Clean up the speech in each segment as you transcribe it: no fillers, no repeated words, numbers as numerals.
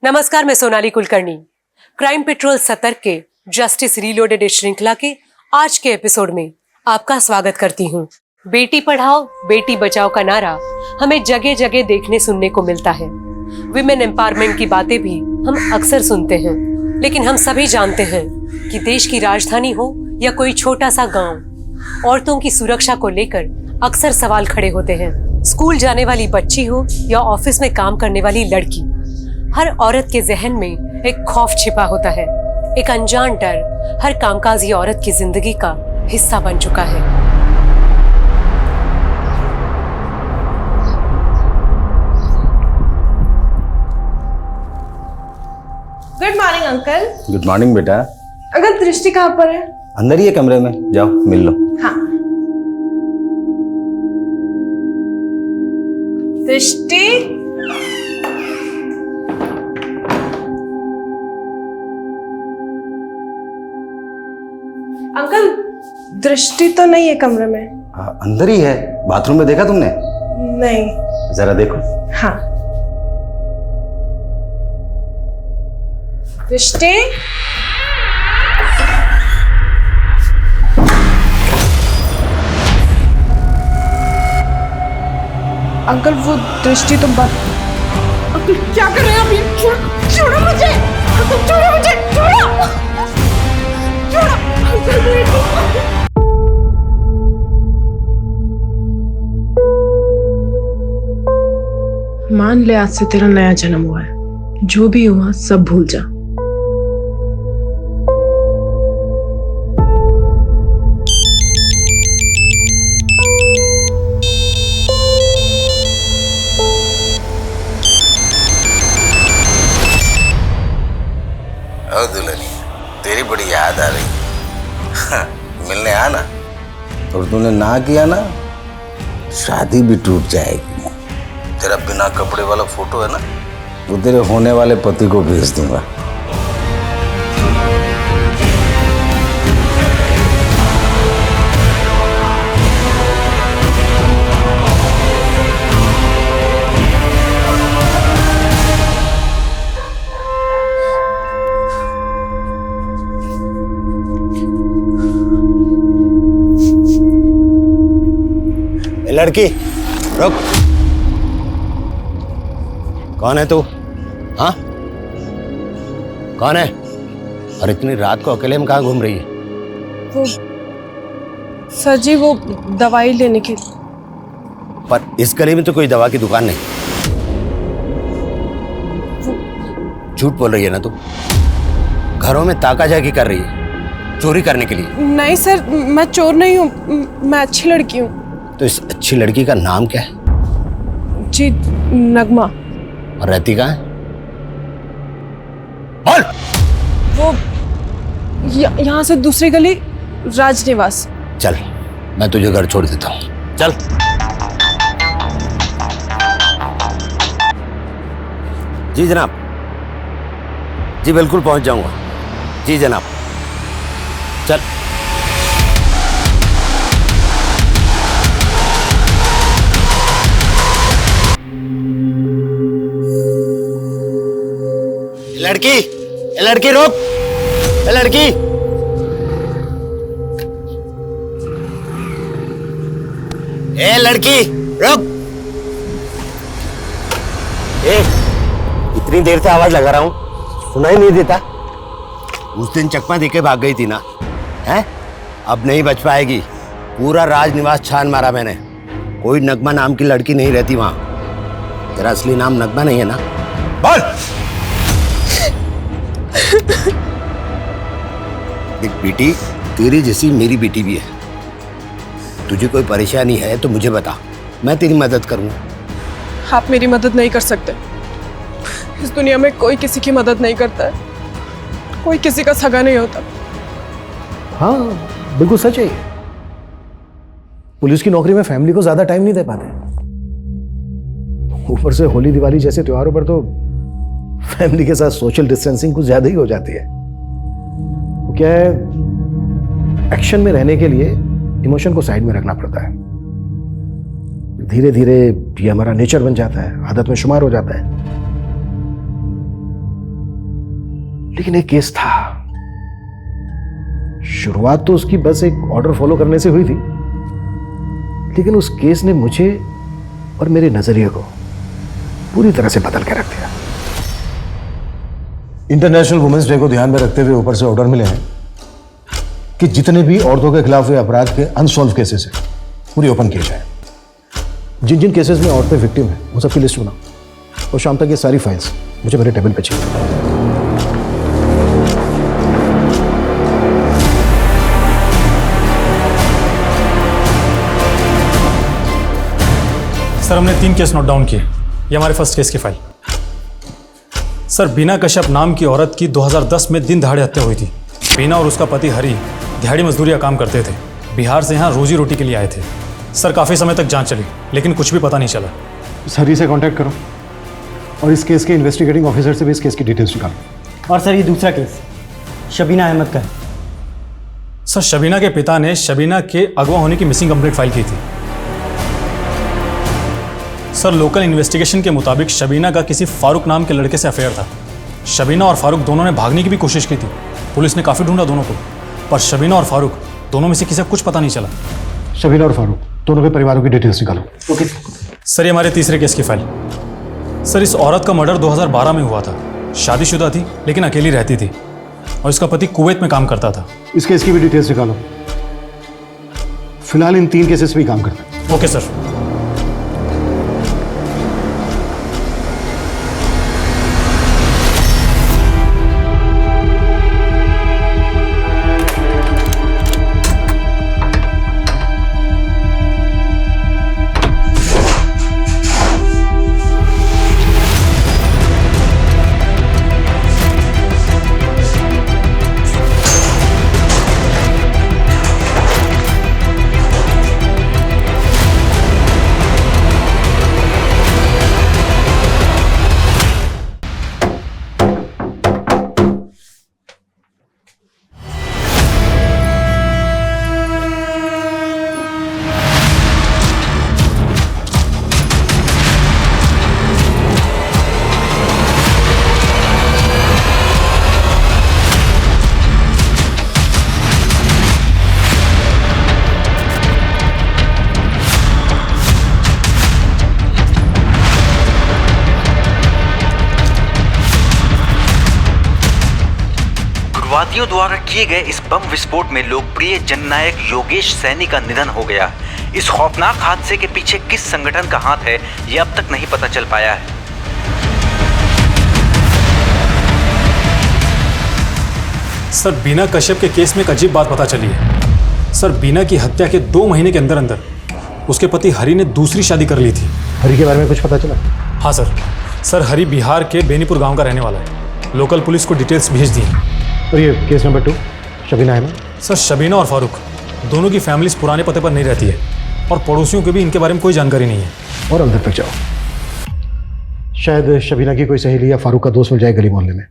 नमस्कार, मैं Sonali Kulkarni. Crime petrol सतर्क के जस्टिस रीलोडेड इस श्रृंखला के आज के एपिसोड में आपका स्वागत करती हूँ। बेटी पढ़ाओ बेटी बचाओ का नारा हमें जगह जगह देखने सुनने को मिलता है। विमेन एम्पावरमेंट की बातें भी हम अक्सर सुनते हैं, लेकिन हम सभी जानते हैं कि देश की राजधानी हो या कोई छोटा सा गांव, औरतों की सुरक्षा को लेकर अक्सर सवाल खड़े होते हैं। स्कूल जाने वाली बच्ची हो या ऑफिस में काम करने वाली लड़की, हर औरत के जहन में एक खौफ छिपा होता है। एक अनजान डर हर कामकाजी औरत की जिंदगी का हिस्सा बन चुका है। Good morning uncle. Good morning बेटा। अंकल दृष्टि कहाँ पर है? अंदर ही है कमरे में, जाओ मिल लो। हाँ। दृष्टि, अंकल दृष्टि तो नहीं है कमरे में। अंदर ही है। बाथरूम में देखा तुमने? नहीं। जरा देखो। हाँ। दृष्टि, अंकल वो दृष्टि तो बात। अंकल क्या कर रहे हैं आप? ये छोड़ो मुझे। अंकल छोड़ो मुझे, छोड़ो छोड़ो अंकल। मान ले आज से तेरा नया जन्म हुआ है। जो भी हुआ सब भूल जा। दुल्हनी, तेरी बड़ी याद आ रही। मिलने आना। और तूने ना किया ना, शादी भी टूट जाएगी। तेरा बिना कपड़े वाला फोटो है ना, वो तेरे होने वाले पति को भेज दूंगा। लड़की रुक। कौन है तू? हाँ, कौन है? और इतनी रात को अकेले में कहाँ घूम रही है? वो सर जी, वो दवाई लेने के। पर इस गली में तो कोई दवा की दुकान नहीं। झूठ बोल रही है ना तू? घरों में ताका झाकी कर रही है चोरी करने के लिए। नहीं सर, मैं चोर नहीं हूँ, मैं अच्छी लड़की हूँ। तो इस अच्छी लड़की का नाम क्या है? जी, नगमा। और रहती कहाँ है? बोल। वो यहाँ से दूसरी गली, राजनिवास। चल, मैं तुझे घर छोड़ देता हूँ। चल। जी जनाब। जी बिल्कुल पहुंच जाऊंगा। जी जनाब। चल। लड़की रुक। लड़की, ए लड़की रुक। ए, इतनी देर से आवाज लगा रहा हूं, सुनाई नहीं देता? उस दिन चकमा देके भाग गई थी ना, हैं? अब नहीं बच पाएगी। पूरा राजनिवास छान मारा मैंने, कोई नगमा नाम की लड़की नहीं रहती वहां। तेरा असली नाम नगमा नहीं है ना? बोल। देख बेटी, तेरी जैसी मेरी बेटी भी है। तुझे कोई परेशानी है तो मुझे बता, मैं तेरी मदद करूंगा। आप मेरी मदद नहीं कर सकते। इस दुनिया में कोई किसी की मदद नहीं करता है, कोई किसी का सगा नहीं होता। हाँ बिल्कुल सच है। पुलिस की नौकरी में फैमिली को ज्यादा टाइम नहीं दे पाते। ऊपर से होली दिवाली जैसे त्योहारों पर तो फैमिली के साथ सोशल डिस्टेंसिंग कुछ ज्यादा ही हो जाती है। वो क्या है, एक्शन में रहने के लिए इमोशन को साइड में रखना पड़ता है। धीरे धीरे ये हमारा नेचर बन जाता है, आदत में शुमार हो जाता है। लेकिन एक केस था। शुरुआत तो उसकी बस एक ऑर्डर फॉलो करने से हुई थी, लेकिन उस केस ने मुझे और मेरे नजरिए को पूरी तरह से बदल के रख दिया। इंटरनेशनल वुमेन्स डे को ध्यान में रखते हुए ऊपर से ऑर्डर मिले हैं कि जितने भी औरतों के खिलाफ हुए अपराध के अनसॉल्व केसेस हैं पूरी ओपन किए जाए। जिन जिन केसेस में औरतें विक्टिम हैं उन सबकी लिस्ट बनाओ और शाम तक ये सारी फाइल्स मुझे मेरे टेबल पे चाहिए। सर हमने 3 केस नोट डाउन किए। ये हमारे फर्स्ट केस की फाइल। सर बीना कश्यप नाम की औरत की 2010 में दिन दहाड़े हत्या हुई थी। बीना और उसका पति हरी दिहाड़ी मजदूरी का काम करते थे। बिहार से यहाँ रोजी रोटी के लिए आए थे। सर काफ़ी समय तक जांच चली लेकिन कुछ भी पता नहीं चला। इस हरी से कांटेक्ट करो और इस केस के इन्वेस्टिगेटिंग ऑफिसर से भी इस केस की डिटेल्स निकालो। और सर ये दूसरा केस शबीना अहमद का है। सर शबीना के पिता ने शबीना के अगवा होने की मिसिंग कंप्लेंट फाइल की थी। सर लोकल इन्वेस्टिगेशन के मुताबिक शबीना का किसी फारूक नाम के लड़के से अफेयर था। शबीना और फारूक दोनों ने भागने की भी कोशिश की थी। पुलिस ने काफ़ी ढूंढा दोनों को, पर शबीना और फारूक दोनों में से किसी को कुछ पता नहीं चला। शबीना और फारूक दोनों के परिवारों की डिटेल्स निकालो। ओके सर ये हमारे तीसरे केस की फाइल। सर इस औरत का मर्डर 2012 में हुआ था। शादीशुदा थी लेकिन अकेली रहती थी और इसका पति कुवैत में काम करता था। इस केस की भी डिटेल्स निकालो। फिलहाल इन 3 केसेस पे ही काम करते हैं। Okay sir. उग्रवादियों द्वारा किए गए इस बम विस्फोट में लोकप्रिय जननायक योगेश सैनी का निधन हो गया। इस खौफनाक हादसे के पीछे किस संगठन का हाथ है ये अब तक नहीं पता चल पाया है। सर बीना कश्यप के केस में एक अजीब बात पता चली है। सर बीना की हत्या के 2 महीने के अंदर अंदर उसके पति हरी ने दूसरी शादी कर ली थी। हरी के बारे में कुछ पता चला? हाँ सर। सर हरी बिहार के बेनीपुर गांव का रहने वाला है। लोकल पुलिस को डिटेल्स भेज दी हैं। और ये case number 2 Shabina Ahmed. Sir Shabina और फारूक दोनों की फैमिलीज पुराने पते पर नहीं रहती है और पड़ोसियों को भी इनके बारे में कोई जानकारी नहीं है। और अंदर तक जाओ, शायद शबीना की कोई सहेली या फारूक का दोस्त मिल जाए गली मोहल्ले में।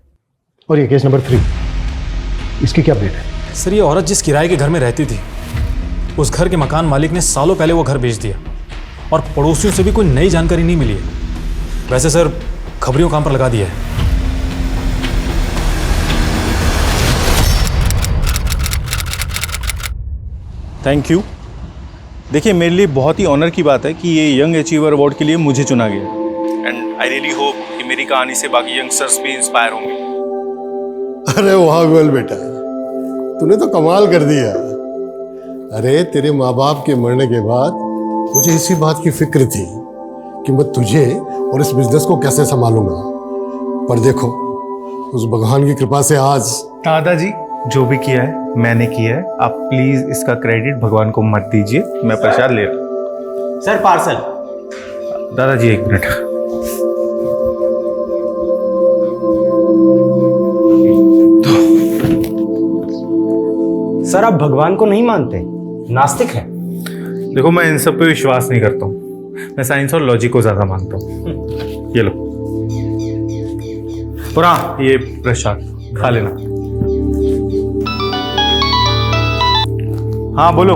और ये केस नंबर 3, इसकी क्या अपडेट है? सर ये औरत जिस किराए के घर में रहती थी उस घर के मकान मालिक ने सालों पहले वो घर बेच दिया और पड़ोसियों से भी कोई नई जानकारी नहीं मिली है। वैसे सर खबरियों काम पर लगा दिया है। Thank you. देखिए मेरे लिए बहुत ही ऑनर की बात है कि ये यंग अचीवर अवार्ड के लिए मुझे चुना गया एंड आई रियली होप कि मेरी कहानी से बाकी यंगस्टर्स भी इंस्पायर होंगे। अरे वाह गोयल बेटा, तूने तो कमाल कर दिया। अरे तेरे माँ बाप के मरने के बाद मुझे इसी बात की फिक्र थी कि मैं तुझे और इस बिजनेस को कैसे संभालूंगा, पर देखो उस भगवान की कृपा से आज। दादाजी जो भी किया है मैंने किया है, आप प्लीज इसका क्रेडिट भगवान को मत दीजिए। मैं प्रसाद ले रहा हूँ। Sir parcel. दादाजी 1 मिनट। सर आप भगवान को नहीं मानते, नास्तिक हैं। देखो मैं इन सब पे विश्वास नहीं करता हूँ, मैं साइंस और लॉजिक को ज्यादा मानता हूँ। ये लो। और हाँ ये प्रसाद खा लेना। हाँ बोलो।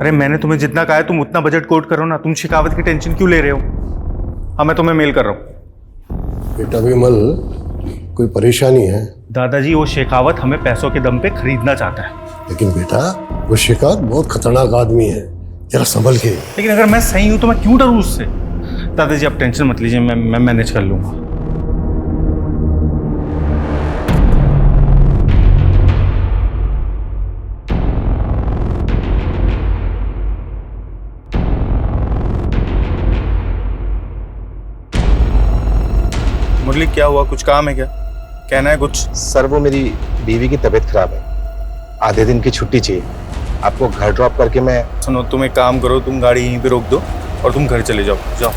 अरे मैंने तुम्हें जितना कहा है तुम उतना बजट कोट करो ना, तुम शिकावत की टेंशन क्यों ले रहे हो? हाँ मैं तुम्हें मेल कर रहा हूँ। बेटा विमल, कोई परेशानी है? दादाजी वो शेखावत हमें पैसों के दम पे खरीदना चाहता है। लेकिन बेटा वो शेखावत बहुत खतरनाक आदमी है, जरा संभल के। लेकिन अगर मैं सही हूं तो मैं क्यों डरूं उससे? दादाजी आप टेंशन मत लीजिए, मैं मैनेज कर लूंगा। मुरली क्या हुआ, कुछ काम है क्या? कहना है कुछ? सर वो मेरी बीवी की तबीयत खराब है, आधे दिन की छुट्टी चाहिए। आपको घर ड्रॉप करके मैं। सुनो, तुम एक काम करो, तुम गाड़ी यहीं पे रोक दो और तुम घर चले जाओ। जाओ,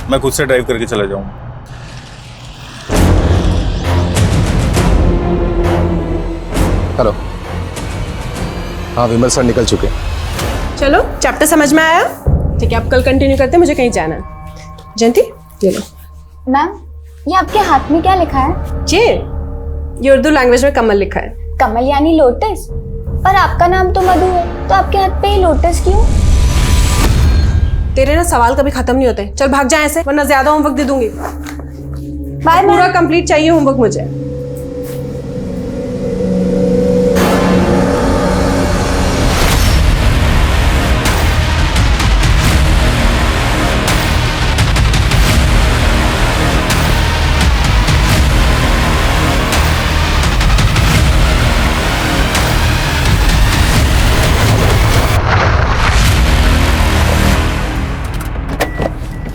मैं खुद से ड्राइव करके चला जाऊंगा। हेलो, हाँ विमल सर निकल चुके। चलो चैप्टर समझ में आया? ठीक है, अब कल कंटिन्यू करते हैं, मुझे कहीं जाना है। जयंती ये लो। मैम ये आपके हाथ में क्या लिखा है? ये उर्दू लैंग्वेज में कमल लिखा है। कमल यानी लोटस? पर आपका नाम तो मधु है, तो आपके हाथ पे ये लोटस क्यों? तेरे ना सवाल कभी खत्म नहीं होते। चल भाग जा ऐसे, वरना ज्यादा होमवर्क दे दूंगी। बाय पूरा कंप्लीट चाहिए होमवर्क मुझे।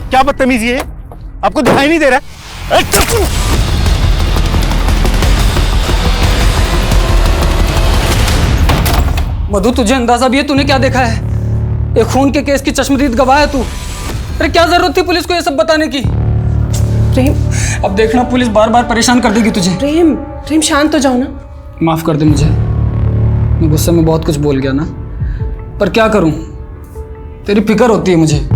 क्या बदतमीजी है, आपको दिखाई नहीं दे रहा? मधु तुझे अंदाजा भी है तूने क्या देखा है? एक खून के केस की चश्मदीद गवाह है तू। अरे क्या जरूरत थी पुलिस को ये सब बताने की? प्रेम, अब देखना पुलिस बार बार परेशान कर देगी तुझे। प्रेम शांत हो जाओ ना। माफ कर दे मुझे, मैं गुस्से में बहुत कुछ बोल गया ना, पर क्या करूं, तेरी फिक्र होती है मुझे।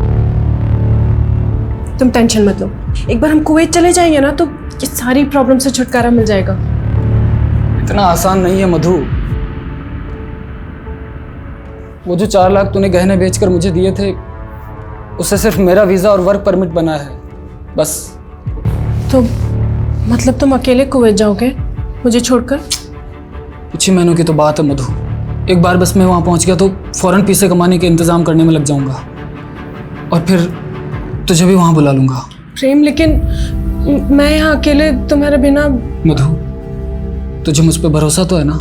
तुम टेंशन मत लो, एक बार हम कुवैत चले जाएंगे ना तो ये सारी प्रॉब्लम से छुटकारा मिल जाएगा। इतना आसान नहीं है मधु। वो जो 4 लाख तूने गहने बेचकर मुझे दिए थे, उससे सिर्फ मेरा वीजा और वर्क परमिट बना है, बस। तो मतलब तुम अकेले कुवैत जाओगे मुझे छोड़कर? कुछ ही महीनों की तो बात है मधु। एक बार बस मैं वहां पहुंच गया तो फौरन पैसे कमाने के इंतजाम करने में लग जाऊंगा और फिर तुझे भी वहां बुला लूंगा। प्रेम लेकिन मैं यहाँ अकेले तुम्हारे बिना। मधु तुझे मुझ पर भरोसा तो है ना?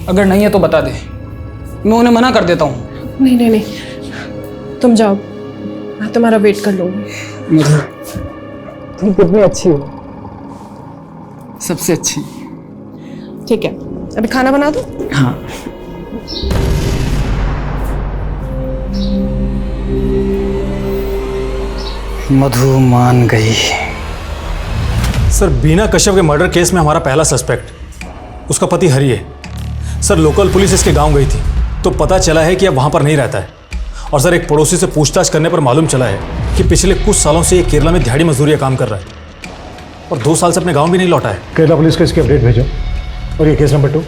अगर नहीं है तो बता दे, मैं उन्हें मना कर देता हूँ। नहीं, तुम जाओ, मैं तुम्हारा वेट कर लूंगी। मधु तुम कितनी अच्छी हो, सबसे अच्छी। ठीक है, अभी खाना बना दो। हाँ। मधु मान गई। सर बीना कश्यप के मर्डर केस में हमारा पहला सस्पेक्ट उसका पति हरि है। सर लोकल पुलिस इसके गांव गई थी तो पता चला है कि अब वहां पर नहीं रहता है। और सर एक पड़ोसी से पूछताछ करने पर मालूम चला है कि पिछले कुछ सालों से ये केरला में दिहाड़ी मजदूरी का काम कर रहा है और 2 साल से अपने गांव भी नहीं लौटा है। केरला पुलिस को इसकी अपडेट भेजो। और ये केस नंबर 2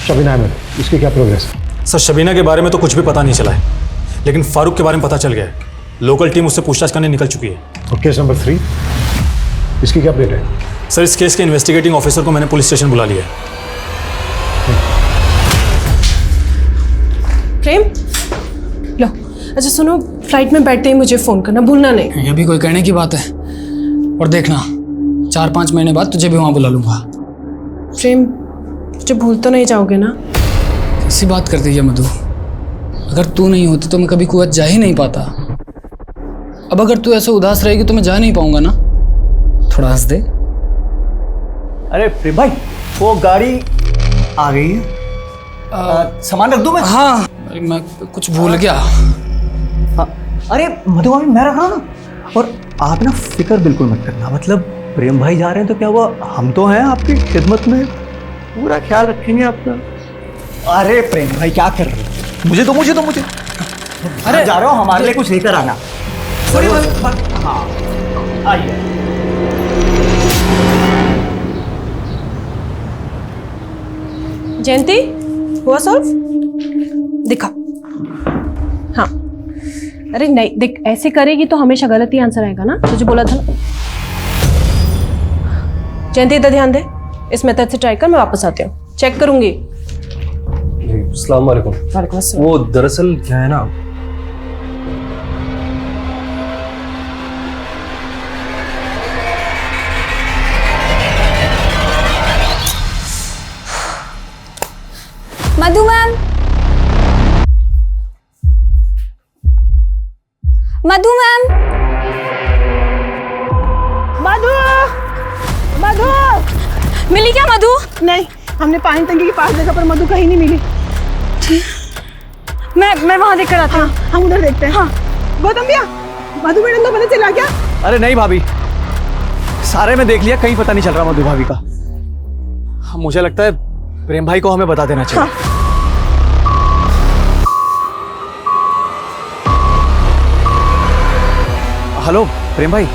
शबीना अहमद, इसकी क्या प्रोग्रेस है? सर शबीना के बारे में तो कुछ भी पता नहीं चला है, लेकिन फारूक के बारे में पता चल गया है। लोकल टीम उससे पूछताछ करने निकल चुकी है। और केस नंबर 3 इसकी क्या अपडेट है? सर इस केस के इन्वेस्टिगेटिंग ऑफिसर को मैंने पुलिस स्टेशन बुला लिया है। प्रेम लो, अच्छा सुनो, फ्लाइट में बैठते ही मुझे फोन करना भूलना नहीं। ये भी कोई कहने की बात है? और देखना 4-5 महीने बाद तुझे भी वहां बुला लूंगा। प्रेम मुझे भूल तो नहीं जाओगे ना? कैसी बात करती है मधु, अगर तू नहीं होती तो मैं कभी कुवैत जा ही नहीं पाता। अब अगर तू ऐसे उदास रहेगी तो मैं जा नहीं पाऊंगा ना। थोड़ा हंस दे। अरे प्रेम भाई, वो गाड़ी आ गई है। सामान रख दूं मैं? हाँ, अरे मैं कुछ भूल गया। हाँ, अरे मधु भाभी मैं रख रहा हूँ ना। और आप ना फिक्र बिल्कुल मत करना, मतलब प्रेम भाई जा रहे हैं तो क्या हुआ, हम तो हैं आपकी खिदमत में, पूरा ख्याल रखेंगे आपका। अरे प्रेम भाई क्या कर रहे हो? मुझे अरे जा रहे हो, हमारे लिए कुछ लेकर आना। हाँ आइए। जयंती हुआ सॉल्व? दिखा। हाँ, अरे नहीं देख, ऐसे करेगी तो हमेशा गलत ही आंसर आएगा ना, तुझे बोला था ना। जयंती इधर ध्यान दे, इस मेथड से ट्राई कर, मैं वापस आती हूँ, चेक करूंगी। अस्सलाम वालेकुम। वालेकुम अस्सलाम। वो दरअसल क्या है ना, मधु मैम, मधु मैम, मधु, मधु मिली क्या मधु? नहीं, हमने पानी टंकी के पास देखा पर मधु कहीं नहीं मिली। मैं वहां देख कर आती हूँ। हम उधर देखते हैं। हाँ गौतम भैया, मधु मैडम को पता चला क्या? अरे नहीं भाभी, सारे में देख लिया, कहीं पता नहीं चल रहा मधु भाभी का। मुझे लगता है प्रेम भाई को हमें बता देना चाहिए। हाँ। हेलो प्रेम भाई।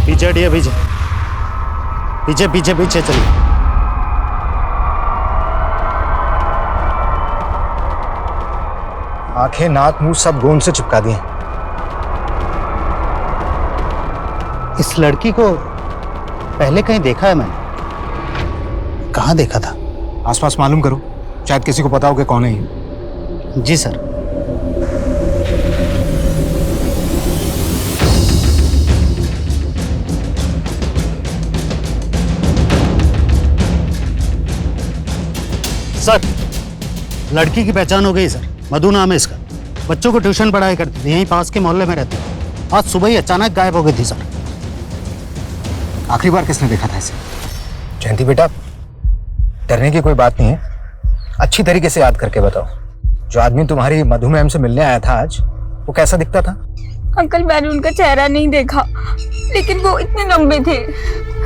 पीछे हटिए, पीछे पीछे पीछे पीछे चलिए। आंखें, नाक, मुंह सब गोंद से चिपका दिए। इस लड़की को पहले कहीं देखा है मैंने। कहाँ देखा था? आसपास मालूम करो, शायद किसी को पता हो कि कौन है ये। जी सर। सर, लड़की की पहचान हो गई सर, मधु नाम है इसका। बच्चों को ट्यूशन पढ़ाई करती थी, यहीं पास के मोहल्ले में रहती है। आज सुबह ही अचानक गायब हो गई थी सर। आखिरी बार किसने देखा था इसे? जयंती बेटा, डरने की कोई बात नहीं है, अच्छी तरीके से याद करके बताओ। जो आदमी तुम्हारी मधु मैम से मिलने आया था आज, वो कैसा दिखता था? अंकल मैंने उनका चेहरा नहीं देखा, लेकिन वो इतने लंबे थे।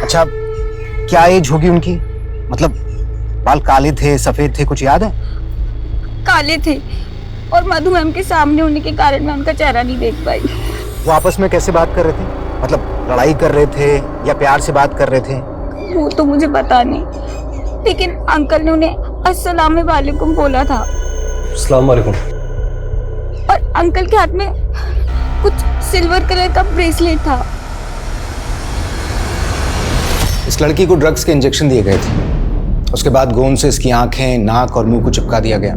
अच्छा, क्या एज होगी उनकी? मतलब बाल काले थे, सफेद थे, कुछ याद है? काले थे, और मधु मैम के सामने होने के कारण मैं उनका चेहरा नहीं देख पाई। वो आपस में कैसे बात कर रहे थे? मतलब लड़ाई कर रहे थे या प्यार से बात कर रहे थे? वो तो मुझे पता नहीं, लेकिन अंकल ने उन्हें अस्सलाम वालेकुम बोला था। अस्सलाम वालेकुम। और अंकल के हाथ में कुछ सिल्वर कलर का ब्रेसलेट था। इस लड़की को ड्रग्स के इंजेक्शन दिए गए थे, उसके बाद गोंद से इसकी आंखें, नाक और मुंह को चिपका दिया गया।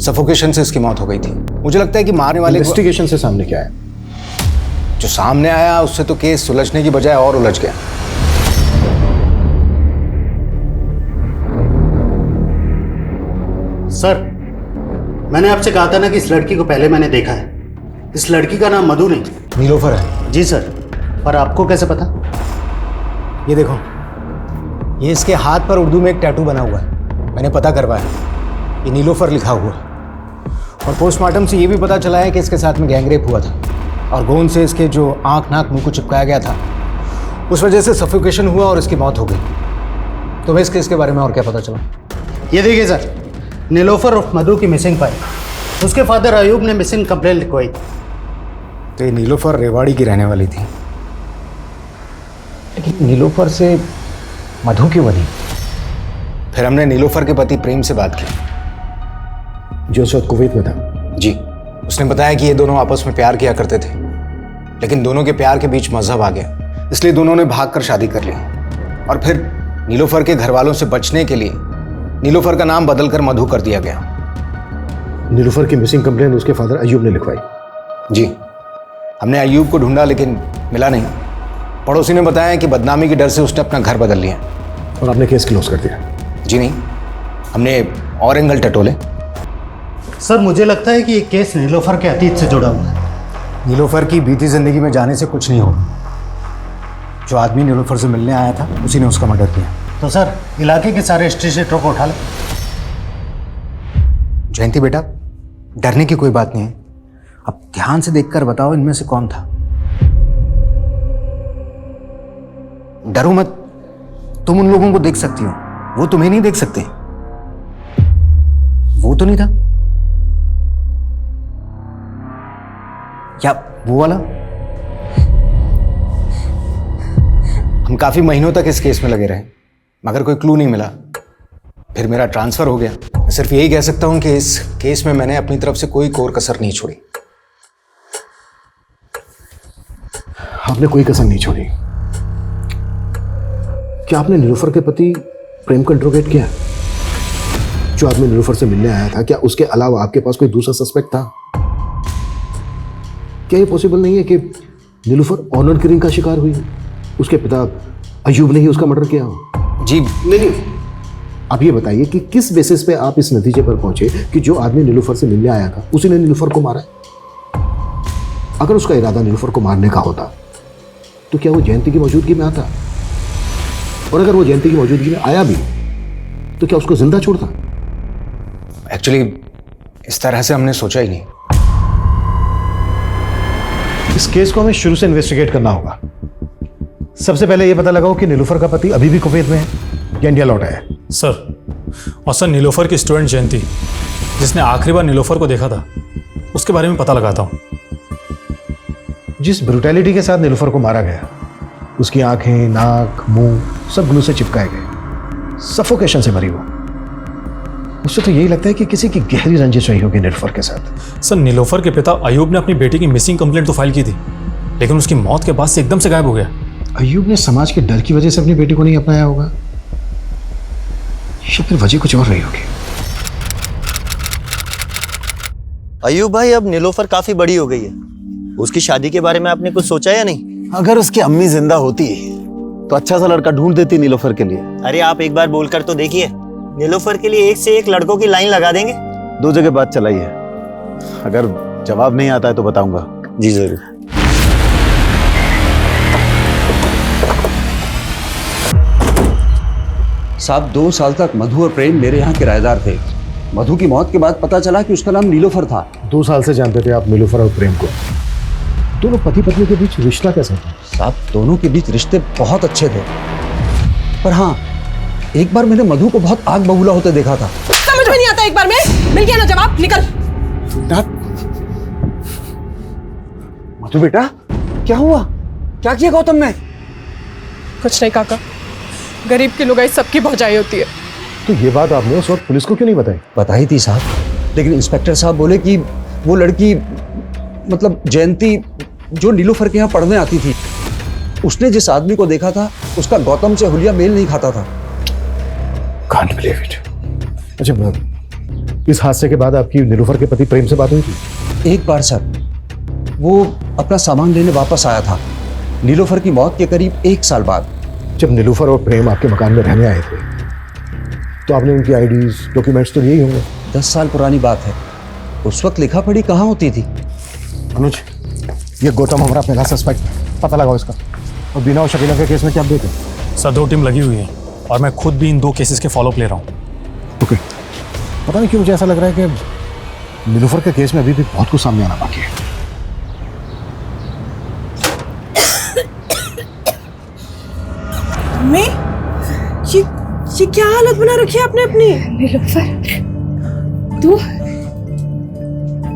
सफोकेशन से इसकी मौत हो गई थी। मुझे लगता है कि मारने वाले इन्वेस्टिगेशन से सामने क्या है? जो सामने आया उससे तो केस सुलझने की बजाय और उलझ गया। सर, मैंने आपसे कहा था ना कि इस लड़की को पहले मैंने देखा है। इस लड़की का नाम मधु नहीं, नीलोफर है। जी सर। पर आपको कैसे पता? ये देखो, ये इसके हाथ पर उर्दू में एक टैटू बना हुआ है, मैंने पता करवाया, ये नीलोफर लिखा हुआ है। और पोस्टमार्टम से ये भी पता चला है कि इसके साथ में गैंगरेप हुआ था, और गोंद से इसके जो आंख, नाक, मुंह को चिपकाया गया था, उस वजह से सफोकेशन हुआ और इसकी मौत हो गई। तुम्हें इस केस के बारे में और क्या पता चला? ये देखिए सर, नीलोफर और मधु की मिसिंग पाई। उसके फादर अयूब ने मिसिंग कंप्लेंट लिखवाई। तो ये नीलोफर रेवाड़ी की रहने वाली थी, लेकिन नीलोफर से मधु क्यों बनी? फिर हमने नीलोफर के पति प्रेम से बात की, जो उस वक्त कुवैत में था। जी, उसने बताया कि ये दोनों आपस में प्यार किया करते थे, लेकिन दोनों के प्यार के बीच मजहब आ गया, इसलिए दोनों ने भागकर शादी कर ली। और फिर नीलोफर के घर वालों से बचने के लिए नीलोफर का नाम बदलकर मधु कर दिया गया। नीलोफर की मिसिंग कंप्लेंट उसके फादर अयूब ने लिखवाई। जी, हमने अयूब को ढूंढा लेकिन मिला नहीं। पड़ोसी ने बताया कि बदनामी के डर से उसने अपना घर बदल लिया। और आपने केस क्लोज कर दिया? जी नहीं, हमने और एंगल टटोले। सर, मुझे लगता है कि ये केस नीलोफर के अतीत से जुड़ा हुआ है। नीलोफर की बीती जिंदगी में जाने से कुछ नहीं होगा। जो आदमी नीलोफर से मिलने आया था, उसी ने उसका मर्डर किया। तो सर, इलाके के सारे स्ट्रीटों को उठा ले। जयंती बेटा, डरने की कोई बात नहीं है, अब ध्यान से देखकर बताओ इनमें से कौन था। डरो मत, तुम उन लोगों को देख सकती हो, वो तुम्हें नहीं देख सकते। वो तो नहीं था, या वो वाला हम काफ़ी महीनों तक इस केस में लगे रहे मगर कोई क्लू नहीं मिला। फिर मेरा ट्रांसफ़र हो गया। मैं सिर्फ यही कह सकता हूँ कि इस केस में मैंने अपनी तरफ से कोई कोर कसर नहीं छोड़ी। आपने कोई कसर नहीं छोड़ी। क्या आपने नीलोफर के पति प्रेम को इंट्रोगेट किया? जो आदमी नीलोफर से मिलने आया था, क्या उसके अलावा आपके पास कोई दूसरा सस्पेक्ट था? क्या ये पॉसिबल नहीं है कि नीलोफर ऑनर किलिंग का शिकार हुई, उसके पिता अयूब ने ही उसका मर्डर किया हो? जी नहीं, आप ये बताइए कि किस बेसिस पे आप इस नतीजे पर पहुंचे कि जो आदमी नीलोफर से मिलने आया था उसी ने नीलोफर को मारा? अगर उसका इरादा नीलोफर को मारने का होता तो क्या वो जयंती की मौजूदगी में आता? और अगर वो जयंती की मौजूदगी में आया भी तो क्या उसको जिंदा छोड़ता? एक्चुअली इस तरह से हमने सोचा ही नहीं। इस केस को हमें शुरू से इन्वेस्टिगेट करना होगा। सबसे पहले ये पता लगाओ कि नीलोफर का पति अभी भी कुवैत में है या इंडिया लौटा है। सर, और सर नीलोफर की स्टूडेंट जयंती, जिसने आखिरी बार नीलोफर को देखा था, उसके बारे में पता लगाता हूँ। जिस ब्रूटैलिटी के साथ नीलोफर को मारा गया, उसकी आंखें, नाक, मुंह सब ग्लू से चिपकाए गए, सफोकेशन से मरी वो। उससे तो यही लगता है कि किसी की गहरी रंजिश रही होगी नीलोफर के साथ। सर, नीलोफर के पिता अयूब ने अपनी बेटी की मिसिंग कंप्लेंट तो फाइल की थी, लेकिन उसकी मौत के बाद से एकदम से गायब हो गया। अयूब ने समाज के डर की वजह से अपनी बेटी को नहीं अपनाया होगा, या फिर वजह कुछ और रही होगी। अयूब भाई, अब नीलोफर काफी बड़ी हो गई है। उसकी शादी के बारे में आपने कुछ सोचा या नहीं? अगर उसकी अम्मी जिंदा होती तो अच्छा सा लड़का ढूंढ देती नीलोफर के लिए। अरे आप एक बार बोलकर तो देखिए, नीलोफर के लिए एक से एक लड़कों की लाइन लगा देंगे। 2 जगह बात चलाई है, अगर जवाब नहीं आता है तो बताऊंगा। जी जरूर। साहब, 2 साल तक मधु और प्रेम मेरे यहाँ किराएदार थे। मधु की मौत के बाद पता चला कि उसका नाम नीलोफर था। 2 साल से जानते थे आप नीलोफर और प्रेम को? दोनों पति पत्नी के बीच रिश्ता कैसा था? साहब, दोनों के बीच रिश्ते बहुत अच्छे थे, पर हाँ, एक बार मैंने मधु को बहुत आग बबूला होते देखा था। समझ में नहीं आता, एक बार में मिल गया ना जवाब, निकल। मधु बेटा, क्या हुआ? क्या किया गौतम ने? कुछ नहीं काका, गरीब की लुगाई सबकी भौजाई होती है। तो ये बात आपने उस वक्त पुलिस को क्यों नहीं बताई? बताई थी साहब, लेकिन इंस्पेक्टर साहब बोले कि वो लड़की, मतलब जयंती, जो नीलोफर के यहाँ पढ़ने आती थी, उसने जिस आदमी को देखा था उसका गौतम से हुलिया मेल नहीं खाता था। Can't believe it। अच्छा, इस हादसे के बाद आपकी नीलोफर के पति प्रेम से बात हुई थी? एक बार सर, वो अपना सामान लेने वापस आया था, नीलोफर की मौत के करीब 1 साल बाद। जब नीलोफर और प्रेम आपके मकान में रहने आए थे तो आपने उनकी आईडीज, डॉक्यूमेंट्स तो लिए ही होंगे। 10 साल पुरानी बात है, उस वक्त लिखा पढ़ी कहाँ होती थी। अनुज, ये गौतम हमारा पहला सस्पेक्ट, पता लगाओ इसका। और बिना और शकीला के केस में क्या अपडेट है? सर, 2 टीम लगी हुई है और मैं खुद भी इन 2 केसेस के फॉलोअप ले रहा हूँ। ओके, पता नहीं क्यों मुझे ऐसा लग रहा है कि नीलोफर के केस में अभी भी बहुत कुछ सामने आना बाकी है। अम्मी, ये क्या हालत बना रखी है आपने अपनी? नीलोफर,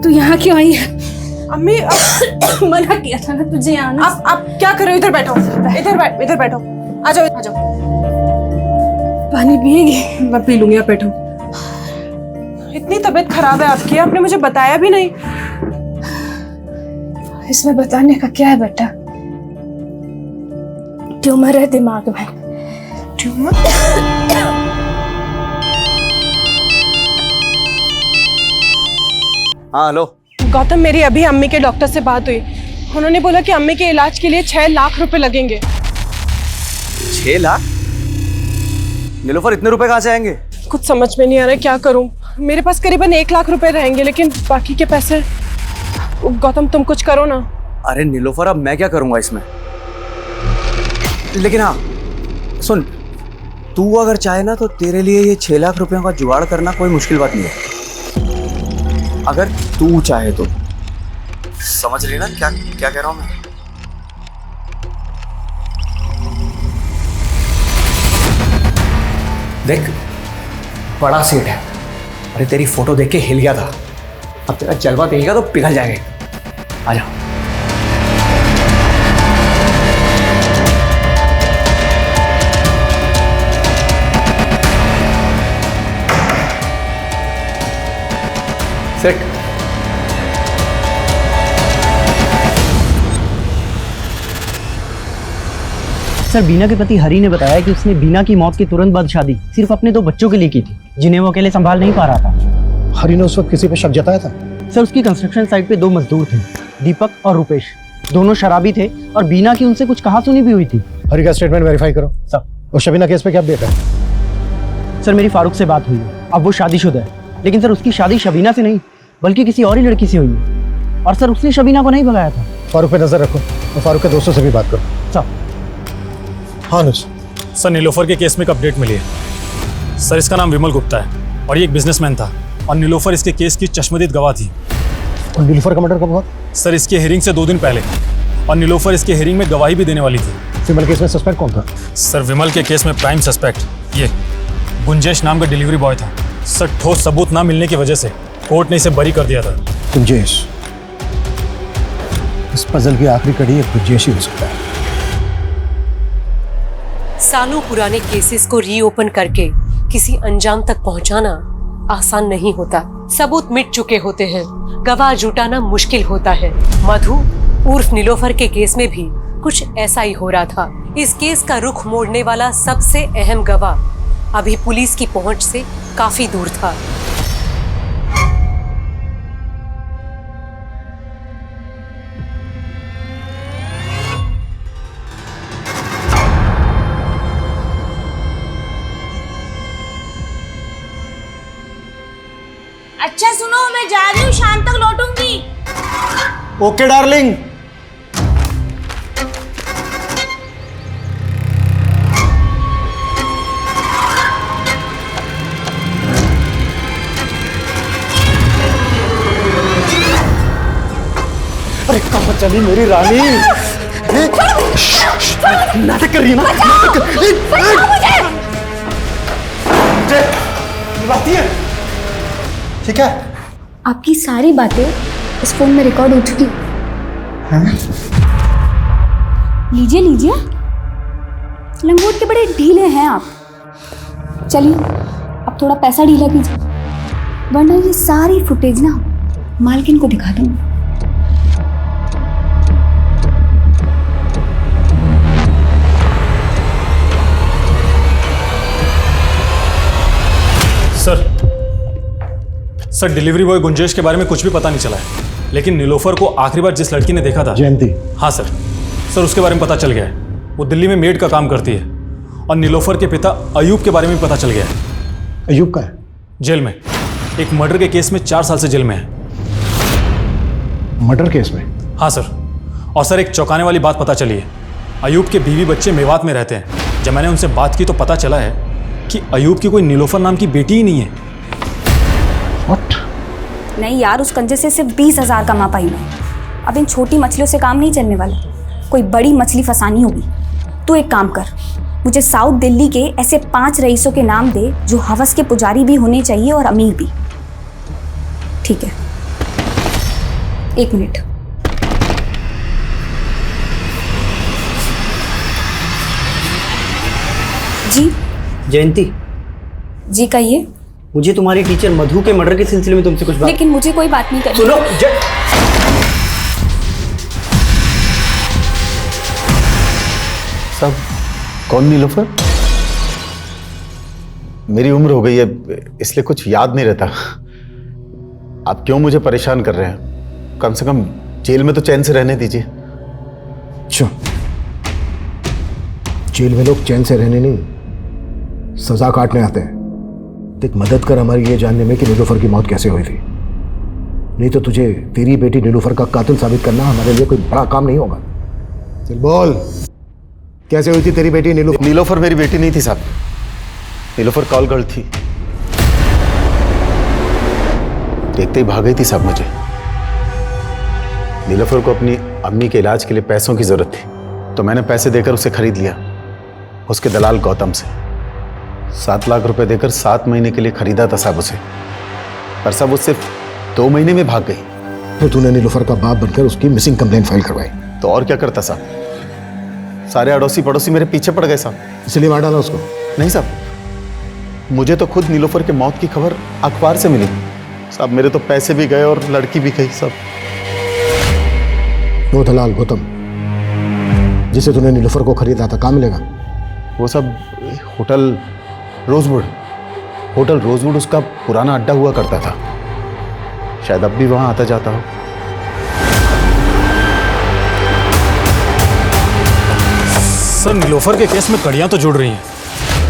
तू यहाँ क्यों आई है? अम्मी, मना किया था ना तुझे आना। आप क्या कर रहे हो? इधर बैठो, इधर बैठो। आ जाओ। पानी पिएगी? मैं पी लूंगी, आप बैठो। इतनी तबीयत खराब है आपकी, आपने मुझे बताया भी नहीं। इसमें बताने का क्या है बेटा? ट्यूमर है दिमाग में। ट्यूमर? हाँ हेलो गौतम, मेरी अभी अम्मी के डॉक्टर से बात हुई। उन्होंने बोला कि अम्मी के इलाज के लिए 6 लाख रुपए लगेंगे। 6 लाख? नीलोफर, इतने रुपए कहाँ से आएंगे? कुछ समझ में नहीं आ रहा है, क्या करूं। मेरे पास करीबन 1 लाख रुपए रहेंगे, लेकिन बाकी के पैसे। गौतम, तुम कुछ करो ना। अरे नीलोफर, अब मैं क्या करूंगा इसमें? लेकिन हाँ सुन, तू अगर चाहे ना तो तेरे लिए ये 6 लाख रुपयों का जुगाड़ करना कोई मुश्किल बात नहीं है। अगर तू चाहे तो। समझ रही ना क्या कह रहा हूं मैं? देख, बड़ा सेट है। अरे तेरी फोटो देख के हिल गया था, अब तेरा जलवा देखेगा तो पिघल जाएगा। आजा। सेट। सर, बीना के पति हरी ने बताया कि उसने बीना की मौत के तुरंत बाद शादी सिर्फ अपने 2 बच्चों के लिए की थी, जिन्हें वो अकेले संभाल नहीं पा रहा था। हरी ने उस वक्त किसी पे शक जताया था? सर, उसकी कंस्ट्रक्शन साइट पे 2 मजदूर थे, दीपक और रूपेश। दोनों शराबी थे और बीना की उनसे कुछ कहा सुनी भी हुई थी। हरी का स्टेटमेंट वेरीफाई करो। सर। और शबीना केस पे क्या अपडेट है? सर, मेरी फारूक से बात हुई है। अब वो शादीशुदा है, लेकिन सर उसकी शादी शबीना से नहीं बल्कि किसी और ही लड़की से हुई है। और सर उसने शबीना को नहीं भगाया था। फारूक पे नजर रखो और फारूक के दोस्तों से भी बात करो। सर। हाँ अनुज। सर, नीलोफर के केस में एक अपडेट मिली है। सर, इसका नाम विमल गुप्ता है और ये एक बिजनेसमैन था और नीलोफर इसके केस की चश्मदीद गवाह थी। और नीलोफर का मर्डर कब हुआ? सर, इसके हियरिंग से 2 दिन पहले, और नीलोफर इसके हियरिंग में गवाही भी देने वाली थी। विमल केस में सस्पेक्ट कौन था? सर, विमल के केस में प्राइम सस्पेक्ट ये गुंजेश नाम का डिलीवरी बॉय था। सर, ठोस सबूत ना मिलने की वजह से कोर्ट ने इसे बरी कर दिया था। गुंजेश? इस पजल की आखिरी कड़ी एक गुंजेश ही हो सकता है। सालों पुराने केसेस को रीओपन करके किसी अंजाम तक पहुंचाना आसान नहीं होता। सबूत मिट चुके होते हैं, गवाह जुटाना मुश्किल होता है। मधु उर्फ नीलोफर के केस में भी कुछ ऐसा ही हो रहा था। इस केस का रुख मोड़ने वाला सबसे अहम गवाह अभी पुलिस की पहुंच से काफी दूर था। अच्छा सुनो, मैं जा रही हूँ, शाम तक लौटूंगी। Okay darling. अरे कहाँ चली मेरी रानी? नाटक कर रही है ना? नाटक कर। मुझे बुलाती है। ठीक है? आपकी सारी बातें इस फोन में रिकॉर्ड हो चुकी हैं। लीजिए लीजिए, लंगोट के बड़े ढीले हैं आप। चलिए अब थोड़ा पैसा ढीला कीजिए, वरना ये सारी फुटेज ना मालकिन को दिखा दूंगा। सर, डिलीवरी बॉय गुंजेश के बारे में कुछ भी पता नहीं चला है, लेकिन नीलोफर को आखिरी बार जिस लड़की ने देखा था, जयंती। हाँ सर, उसके बारे में पता चल गया है। वो दिल्ली में मेड का काम करती है। और नीलोफर के पिता अयूब के बारे में पता चल गया है। अयूब का है? जेल में, एक मर्डर के केस में 4 साल से जेल में है। मर्डर केस में? हाँ सर। और सर, एक चौंकाने वाली बात पता चली है। अयूब के बीवी बच्चे मेवात में रहते हैं। जब मैंने उनसे बात की तो पता चला है कि अयूब की कोई नीलोफर नाम की बेटी ही नहीं है। नहीं यार, उस कंजे से सिर्फ 20,000 कमा पाई मैं। अब इन छोटी मछलियों से काम नहीं चलने वाला, कोई बड़ी मछली फंसानी होगी। तू एक काम कर, मुझे साउथ दिल्ली के ऐसे 5 रईसों के नाम दे जो हवस के पुजारी भी होने चाहिए और अमीर भी। ठीक है, 1 मिनट। जी जयंती जी कहिए। मुझे तुम्हारी टीचर मधु के मर्डर के सिलसिले में तुमसे कुछ बात। लेकिन मुझे कोई बात नहीं करनी। सुनो सब कौन नीलोफर? मेरी उम्र हो गई है इसलिए कुछ याद नहीं रहता। आप क्यों मुझे परेशान कर रहे हैं? कम से कम जेल में तो चैन से रहने दीजिए। अच्छा, जेल में लोग चैन से रहने नहीं, सजा काटने आते हैं। देख, मदद कर हमारी ये जानने में कि नीलोफर की मौत कैसे हुई थी। नहीं तो तुझे तेरी बेटी नीलोफर का कातिल साबित करना हमारे लिए कोई बड़ा काम नहीं होगा। चल बोल, कैसे हुई थी तेरी बेटी नीलोफर? नीलोफर मेरी बेटी नहीं थी साहब, नीलोफर कॉल गर्ल थी। देखते ही भाग गई थी साहब मुझे। नीलोफर को अपनी अम्मी के इलाज के लिए पैसों की जरूरत थी, तो मैंने पैसे देकर उसे खरीद लिया उसके दलाल गौतम से। 7 लाख रुपए देकर 7 महीने के लिए खरीदा था साहब उसे, पर साहब वो सिर्फ 2 महीने में भाग गई। तो तूने नीलोफर का बाप बनकर उसकी मिसिंग कंप्लेंट फाइल करवाई? तो और क्या करता साहब, सारे अड़ोसी पड़ोसी मेरे पीछे पड़ गए साहब। इसलिए मार डाला उसको? नहीं साहब, मुझे तो खुद नीलोफर के मौत की खबर अखबार से मिली। साहब मेरे तो पैसे भी गए और लड़की भी गई सब। वो दलाल गौतम जिसे तूने नीलोफर को खरीदा था, कहाँ मिलेगा? वो सब होटल रोजवुड उसका पुराना अड्डा हुआ करता था, शायद अब भी वहां आता जाता हो। सर नीलोफर के केस में कड़ियां तो जुड़ रही हैं,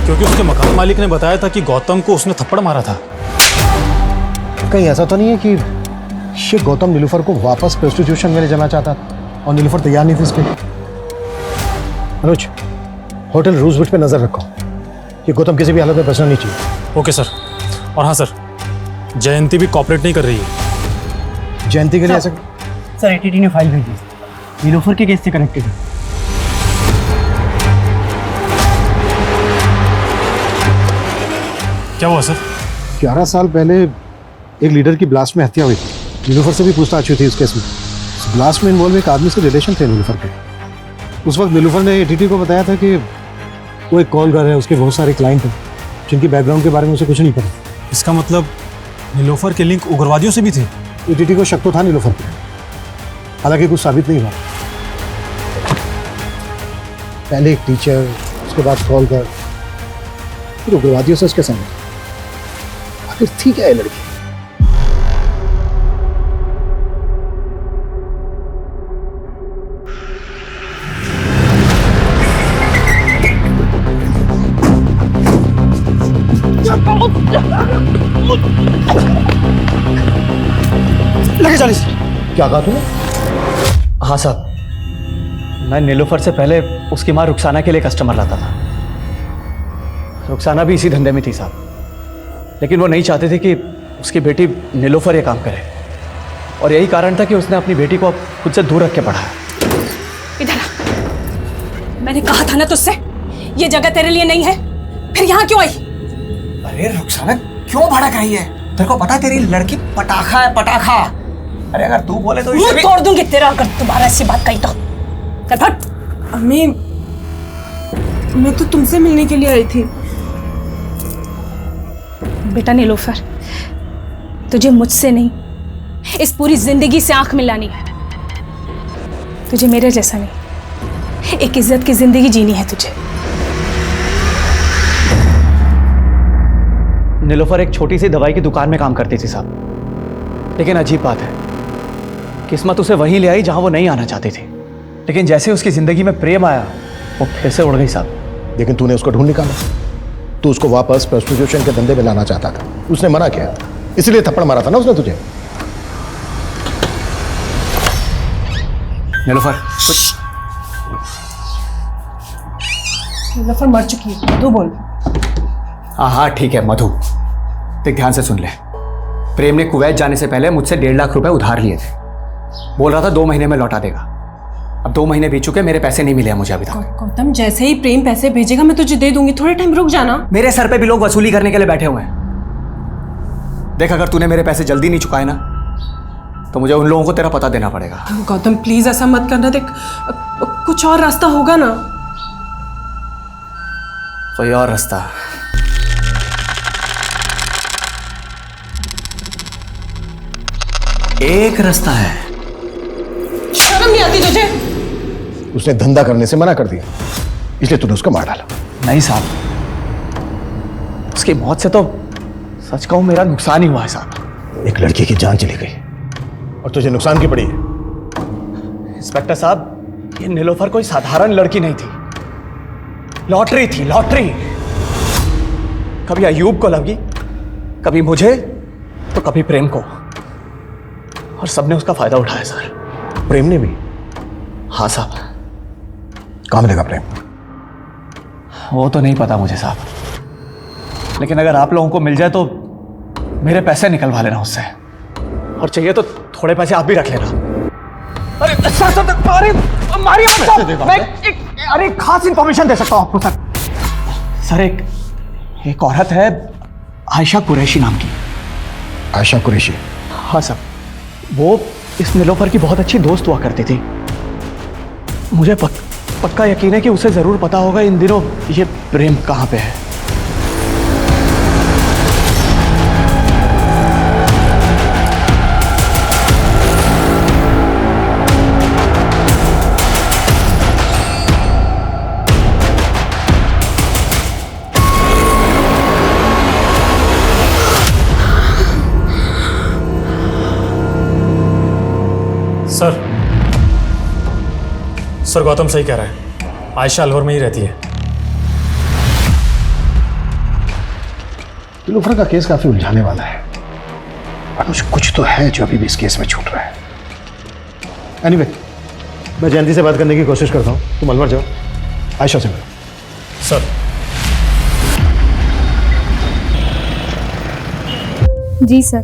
क्योंकि उसके मकान मालिक ने बताया था कि गौतम को उसने थप्पड़ मारा था। कहीं ऐसा तो नहीं है कि ये गौतम नीलोफर को वापस प्रोस्टिट्यूशन में ले जाना चाहता था और नीलोफर तैयार नहीं थी इसके लिए? अनुज, होटल रोजवुड पे नजर रखो, ये गौतम किसी भी हालत में बचना नहीं चाहिए। Okay sir. और हाँ सर, जयंती भी कॉपरेट नहीं कर रही है। जयंती के लिए ऐसा? सर एटीटी ने फाइल भेजी, नीलोफर के केस से कनेक्टेड है। क्या हुआ सर? 11 साल पहले एक लीडर की ब्लास्ट में हत्या हुई थी। नीलोफर से भी पूछताछ हुई थी उस केस में। उस ब्लास्ट में इन्वॉल्व एक आदमी से रिलेशन थे नीलोफर के। उस वक्त नीलोफर ने एटीटी को बताया था कि वो एक कॉल कर रहा है, उसके बहुत सारे क्लाइंट हैं जिनकी बैकग्राउंड के बारे में उसे कुछ नहीं पता। इसका मतलब नीलोफर के लिंक उग्रवादियों से भी थे? एटीटी को शक तो था नीलोफर पे, हालांकि कुछ साबित नहीं हुआ। पहले एक टीचर, उसके बाद कॉल कर, फिर उग्रवादियों से उसके संग। आखिर थी क्या है लड़की? लगे 40। क्या कहा तूने? हाँ साहब, मैं नीलोफर से पहले उसकी माँ रुखसाना के लिए कस्टमर लाता था। रुखसाना भी इसी धंधे में थी साहब, लेकिन वो नहीं चाहते थे कि उसकी बेटी नीलोफर ये काम करे, और यही कारण था कि उसने अपनी बेटी को खुद से दूर रख के पढ़ाया। इधर आ। मैंने कहा था ना तुझसे, ये जगह तेरे लिए नहीं है, फिर यहाँ क्यों आई? अरे रुखसाना क्यों भड़क रही है? तेरे को पता तेरी लड़की पटाखा है, पटाखा। अरे अगर तू बोले तो मुंह तोड़ दूंगी तेरा अगर दोबारा ऐसी बात कही तो। अम्मी, मैं तो तुमसे मिलने के लिए आई थी। बेटा नीलोफर, तुझे मुझसे नहीं, इस पूरी जिंदगी से आंख मिलानी है। तुझे मेरे जैसा नहीं, एक इज्जत की जिंदगी जीनी है तुझे। नीलोफर एक छोटी सी दवाई की दुकान में काम करती थी साहब, लेकिन अजीब बात है, किस्मत उसे वहीं ले आई जहां वो नहीं आना चाहती थी। लेकिन जैसे उसकी जिंदगी में प्रेम आया, वो फिर से उड़ गई साहब। लेकिन तूने उसको ढूंढ निकाला, तू उसको वापस प्रोस्टिट्यूशन के धंधे में लाना चाहता था, उसने मना किया, इसलिए थप्पड़ मारा था ना उसने तुझे। नीलोफर नीलोफर मर चुकी है, तू बोल। हाँ ठीक है मधु, देख ध्यान से सुन ले। प्रेम ने कुवैत जाने से पहले मुझसे 1.5 लाख रुपए उधार लिए थे, बोल रहा था 2 महीने में लौटा देगा। अब 2 महीने बीत चुके, मेरे पैसे नहीं मिले हैं मुझे अभी तक। गौतम, जैसे ही प्रेम पैसे भेजेगा मैं तुझे दे दूंगी, थोड़े टाइम रुक जाना। मेरे सर पे भी लोग वसूली करने के लिए बैठे हुए हैं। देख अगर तूने मेरे पैसे जल्दी नहीं चुकाए ना, तो मुझे उन लोगों को तेरा पता देना पड़ेगा। गौतम प्लीज ऐसा मत करना, देख कुछ और रास्ता होगा ना। कोई और रास्ता? एक रास्ता है। शर्म नहीं आती तुझे? उसने धंधा करने से मना कर दिया, इसलिए तूने उसको मार डाला। नहीं साहब, उसकी मौत से तो सच कहूं मेरा नुकसान ही हुआ है साहब। एक लड़की की जान चली गई और तुझे नुकसान की पड़ी है। इंस्पेक्टर साहब, ये नीलोफर कोई साधारण लड़की नहीं थी, लॉटरी थी, लॉटरी। कभी अयूब को लगी, कभी मुझे, तो कभी प्रेम को, और सबने उसका फायदा उठाया सर। प्रेम ने भी? हाँ साहब। कहाँ मिलेगा प्रेम? वो तो नहीं पता मुझे साहब, लेकिन अगर आप लोगों को मिल जाए तो मेरे पैसे निकलवा लेना उससे, और चाहिए तो थोड़े पैसे आप भी रख लेना। अरे सर, अरे मारिए आप साहब, मैं एक खास इंफॉर्मेशन दे सकता हूँ आपको सर। सर एक औरत है आयशा कुरैशी नाम की। आयशा कुरैशी? हाँ सर, वो इस नीलोफर की बहुत अच्छी दोस्त हुआ करती थी। मुझे पक्का यकीन है कि उसे जरूर पता होगा इन दिनों ये प्रेम कहाँ पे है। सर गौतम सही कह रहा है, आयशा अलवर में ही रहती है। नीलोफर का केस काफी उलझाने वाला है, अनुज कुछ तो है जो अभी भी इस केस में छूट रहा है। एनीवे, मैं जयंती से बात करने की कोशिश करता हूँ, तुम अलवर जाओ, आयशा से मिलो। सर। जी सर,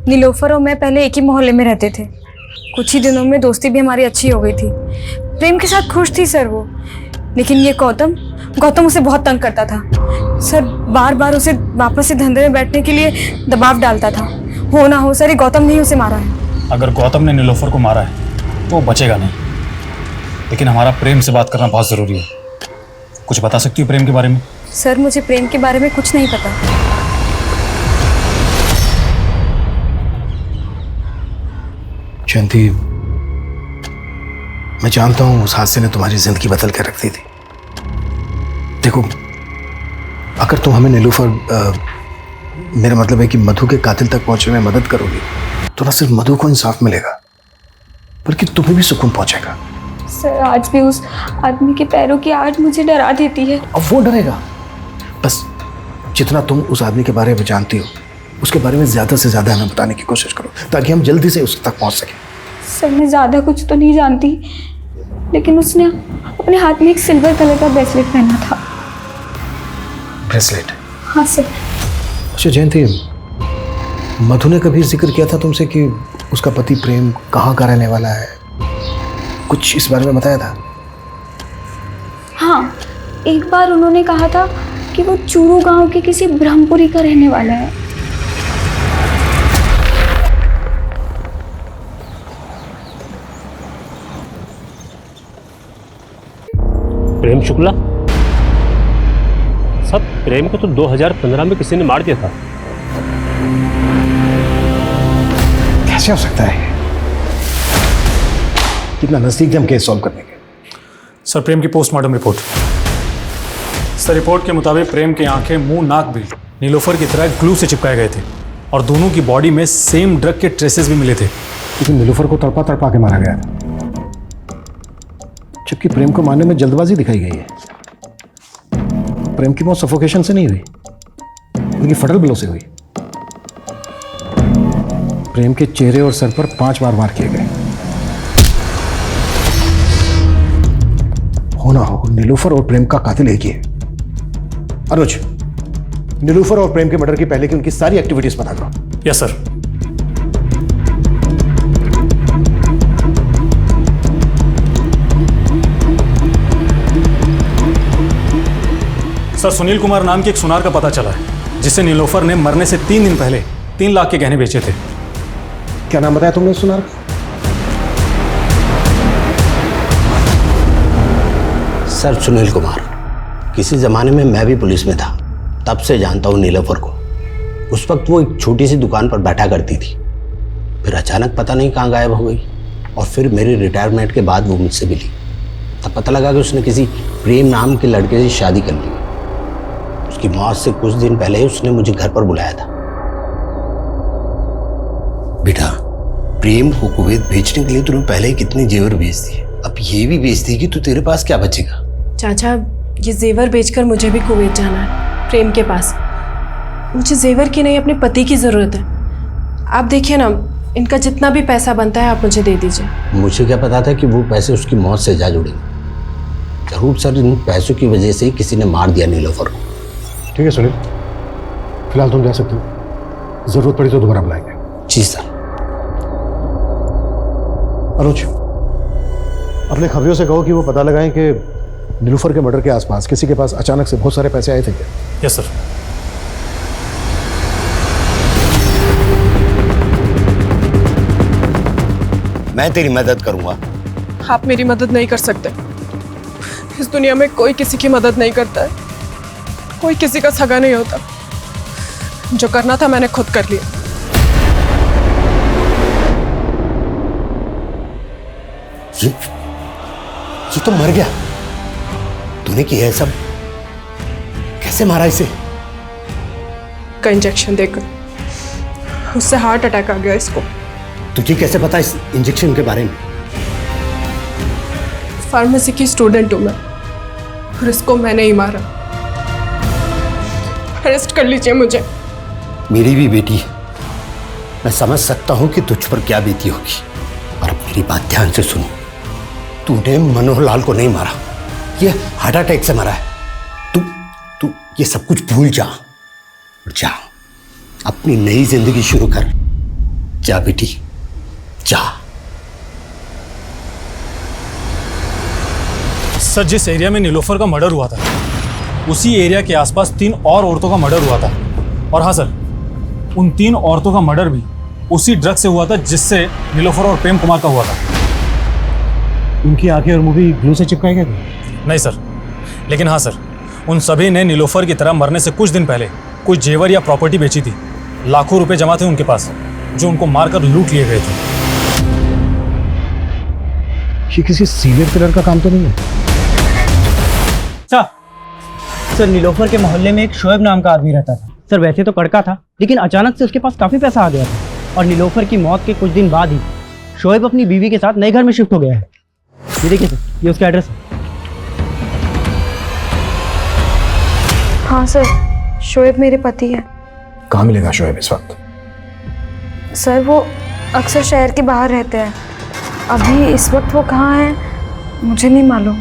नीलोफर और मैं पहले एक ही मोहल्ले में रहते थे। कुछ ही दिनों में दोस्ती भी हमारी अच्छी हो गई थी। प्रेम के साथ खुश थी सर वो, लेकिन ये गौतम उसे बहुत तंग करता था सर। बार बार उसे वापस से धंधे में बैठने के लिए दबाव डालता था। हो ना हो सर, ये गौतम ने ही उसे मारा है। अगर गौतम ने नीलोफर को मारा है तो वो बचेगा नहीं, लेकिन हमारा प्रेम से बात करना बहुत ज़रूरी है। कुछ बता सकती हो प्रेम के बारे में? सर मुझे प्रेम के बारे में कुछ नहीं पता। जयंती, मैं जानता हूं उस हादसे ने तुम्हारी जिंदगी बदल कर रख दी थी। देखो, अगर तुम हमें नीलोफर, मेरा मतलब है कि मधु के कातिल तक पहुंचने में मदद करोगी तो न सिर्फ मधु को इंसाफ मिलेगा बल्कि तुम्हें भी सुकून पहुंचेगा। सर आज भी उस आदमी के पैरों की आहट मुझे डरा देती है। अब वो डरेगा, बस जितना तुम उस आदमी के बारे में जानती हो उसके बारे में ज्यादा से ज्यादा हमें बताने की कोशिश करो ताकि हम जल्दी से उस तक पहुंच सकें। सर मैं ज्यादा कुछ तो नहीं जानती, लेकिन उसने अपने हाथ में एक सिल्वर कलर का ब्रेसलेट पहना था। ब्रेसलेट? हाँ सर। अच्छा जयंती, मधु ने कभी जिक्र किया था तुमसे कि उसका पति प्रेम कहाँ का रहने वाला है? कुछ इस बारे में बताया था? हाँ, एक बार उन्होंने कहा था कि वो चूरू गांव के किसी ब्रह्मपुरी का रहने वाला है। प्रेम शुक्ला? सब प्रेम को तो 2015 में किसी ने मार दिया था। कैसे हो सकता है? कितना नजदीक थे हम केस सॉल्व करने के। सर प्रेम की पोस्टमार्टम रिपोर्ट। सर रिपोर्ट के मुताबिक प्रेम की आंखें, मुंह, नाक भी नीलोफर की तरह ग्लू से चिपकाए गए थे और दोनों की बॉडी में सेम ड्रग के ट्रेसेस भी मिले थे। लेकिन नीलोफर को तड़पा तड़पा के मारा गया था, जबकि प्रेम को मारने में जल्दबाजी दिखाई गई है। प्रेम की मौत सफोकेशन से नहीं हुई बल्कि फटल ब्लो से हुई। प्रेम के चेहरे और सर पर 5 बार वार किए गए। हो ना हो नीलोफर और प्रेम का कातिल एक ही है। अनुज, नीलोफर और प्रेम के मर्डर की पहले की उनकी सारी एक्टिविटीज पता करो। Yes sir. Sir Sunil Kumar नाम के एक सुनार का पता चला है जिसे नीलोफर ने मरने से 3 दिन पहले 3 लाख के गहने बेचे थे। क्या नाम बताया तुमने सुनार? सर सुनील कुमार। किसी ज़माने में मैं भी पुलिस में था, तब से जानता हूँ नीलोफर को। उस वक्त वो एक छोटी सी दुकान पर बैठा करती थी, फिर अचानक पता नहीं कहाँ गायब हो गई और फिर मेरी रिटायरमेंट के बाद वो मुझसे मिली। तब पता लगा कि उसने किसी प्रेम नाम के लड़के से शादी कर ली। उसकी मौत से कुछ दिन पहले ही उसने मुझे घर पर बुलाया था। बेटा, प्रेम को कुवैत भेजने के लिए तूने पहले ही कितने जेवर भेज दिए, अब ये भी भेज दी कि तू तेरे पास क्या बचेगा? चाचा, ये जेवर बेचकर मुझे भी कुवैत जाना है, प्रेम के पास। मुझे जेवर की नहीं, अपने पति की ज़रूरत है। आप देखिए ना, इनका जितना भी पैसा बनता है आप मुझे दे दीजिए। मुझे क्या पता था कि वो पैसे उसकी मौत से जा जुड़ेंगे। जरूर सर इन पैसों की वजह से ही किसी ने मार दिया नीलोफर को। ठीक है सुनील, फिलहाल तुम जा सकते हो, जरूरत पड़ी तो दोबारा बुलाएंगे। जी सर। अनुज, अपने खबरियों से कहो कि वो पता लगाएं कि नीलोफर के मर्डर के आसपास किसी के पास अचानक से बहुत सारे पैसे आए थे क्या? Yes sir. मैं तेरी मदद करूंगा। आप मेरी मदद नहीं कर सकते। इस दुनिया में कोई किसी की मदद नहीं करता है, कोई किसी का सगा नहीं होता। जो करना था मैंने खुद कर लिया। ये तो मर गया। तूने किया है सब? कैसे मारा इसे? का इंजेक्शन देकर उससे हार्ट अटैक आ गया इसको। तुझे कैसे पता इस इंजेक्शन के बारे में? फार्मेसी की स्टूडेंट हूँ मैं, और इसको मैंने ही मारा। अरेस्ट कर लीजिए मुझे। मेरी भी बेटी है, मैं समझ सकता हूं कि तुझ पर क्या बीती होगी, और अब मेरी बात ध्यान से सुनो। तूने मनोहर लाल को नहीं मारा, ये हार्ट अटैक से मरा है। तू ये सब कुछ भूल जा और जा अपनी नई जिंदगी शुरू कर। जा बेटी, जा। सर, जिस एरिया में नीलोफर का मर्डर हुआ था उसी एरिया के आसपास 3 और औरतों का मर्डर हुआ था। और हाँ सर, उन 3 औरतों का मर्डर भी उसी ड्रग से हुआ था जिससे नीलोफर और प्रेम कुमार का हुआ था। उनकी आंखें और मुंह भी ग्लू से चिपकाए गए थे? नहीं सर, लेकिन हाँ सर, उन सभी ने नीलोफर की तरह मरने से कुछ दिन पहले कोई जेवर या प्रॉपर्टी बेची थी। लाखों रुपए जमा थे उनके पास, जो उनको मारकर लूट लिए गए थे। ये किसी सीरियल किलर का काम तो नहीं है? सर, नीलोफर के मोहल्ले में एक शोएब नाम का आदमी रहता था। सर, वैसे तो कड़का था, लेकिन अचानक से उसके पास काफी पैसा आ गया था, और नीलोफर की मौत के कुछ दिन बाद ही शोएब अपनी बीवी के साथ नए घर में शिफ्ट हो गया है। ये देखिए सर, ये उसका एड्रेस है। हाँ सर, शोएब मेरे पति है। कहाँ मिलेगा शोएब इस वक्त? सर, वो अक्सर शहर के बाहर रहते हैं। अभी इस वक्त वो कहाँ हैं मुझे नहीं मालूम।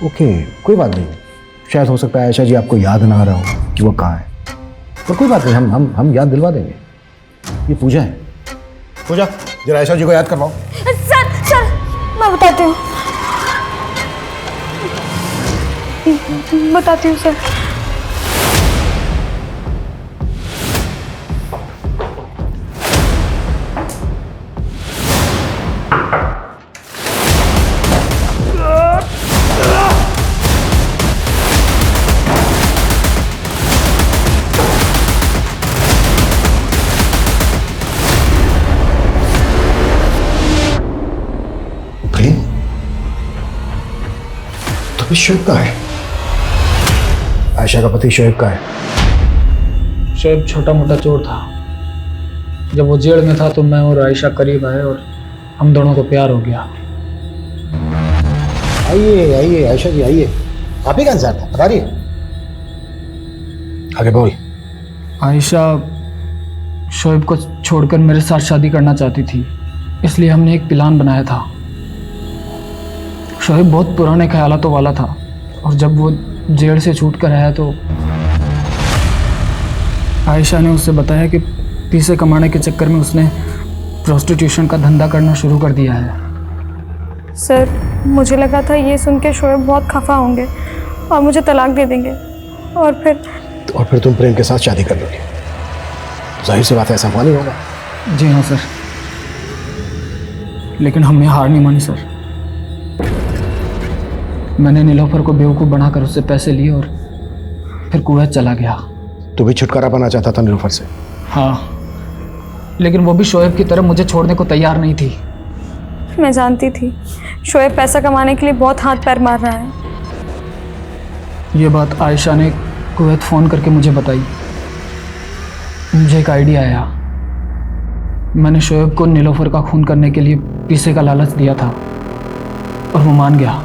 ओके, कोई बात नहीं, शायद हो सकता है आयशा जी आपको याद ना आ रहा हो कि वो कहाँ है, पर कोई बात नहीं, हम याद दिलवा देंगे। ये पूजा है। पूजा, जरा आयशा जी को याद करवाओ। सर मैं बताती हूँ सर। तो शोएब का है, आयशा का पति शोएब का है। शोएब छोटा मोटा चोर था। जब वो जेल में था तो मैं और आयशा करीब आए और हम दोनों को प्यार हो गया। आइए आइए आयशा जी, आइए। आप ही का इंतजार था, बता रही है। आगे बोल। आयशा शोएब को छोड़कर मेरे साथ शादी करना चाहती थी, इसलिए हमने एक प्लान बनाया था। शोएब बहुत पुराने ख्यालातों वाला था, और जब वो जेल से छूट कर आया तो आयशा ने उससे बताया कि पैसे कमाने के चक्कर में उसने प्रोस्टिट्यूशन का धंधा करना शुरू कर दिया है। सर, मुझे लगा था ये सुन के शोएब बहुत खफा होंगे और मुझे तलाक दे देंगे, और फिर तुम प्रेम के साथ शादी कर लोगे। जाहिर सी बात है, ऐसा हुआ नहीं होगा। जी हाँ सर, लेकिन हमने हार नहीं मानी सर। मैंने नीलोफर को बेवकूफ़ बनाकर उससे पैसे लिए और फिर कुवैत चला गया। तू भी छुटकारा पाना चाहता था नीलोफर से? हाँ, लेकिन वो भी शोएब की तरह मुझे छोड़ने को तैयार नहीं थी। मैं जानती थी शोएब पैसा कमाने के लिए बहुत हाथ पैर मार रहा है। ये बात आयशा ने कुवैत फ़ोन करके मुझे बताई। मुझे एक आइडिया आया। मैंने शोएब को नीलोफर का खून करने के लिए पैसे का लालच दिया था और वो मान गया।